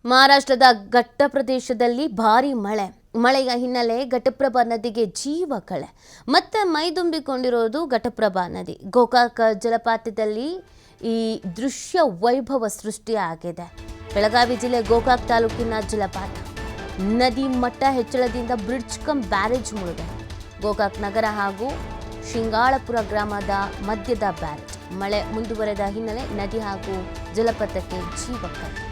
ಮಹಾರಾಷ್ಟ್ರದ ಘಟ್ಟ ಪ್ರದೇಶದಲ್ಲಿ ಭಾರೀ ಮಳೆಯ ಹಿನ್ನೆಲೆ ಘಟಪ್ರಭಾ ನದಿಗೆ ಜೀವ ಕಳೆ ಮತ್ತೆ ಮೈದುಂಬಿಕೊಂಡಿರೋದು ಘಟಪ್ರಭಾ ನದಿ. ಗೋಕಾಕ ಜಲಪಾತದಲ್ಲಿ ಈ ದೃಶ್ಯ ವೈಭವ ಸೃಷ್ಟಿಯಾಗಿದೆ. ಬೆಳಗಾವಿ ಜಿಲ್ಲೆ ಗೋಕಾಕ್ ತಾಲೂಕಿನ ಜಲಪಾತ ನದಿ ಮಟ್ಟ ಹೆಚ್ಚಳದಿಂದ ಬ್ರಿಡ್ಜ್ ಕಮ್ ಬ್ಯಾರೇಜ್ ಮುಳುಗಿದೆ. ಗೋಕಾಕ್ ನಗರ ಹಾಗೂ ಶಿಂಗಾಳಪುರ ಗ್ರಾಮದ ಮಧ್ಯದ ಬ್ಯಾರೇಜ್ ಮಳೆ ಮುಂದುವರೆದ ಹಿನ್ನೆಲೆ ನದಿ ಹಾಗೂ ಜಲಪಾತಕ್ಕೆ ಜೀವ ಕಳೆ.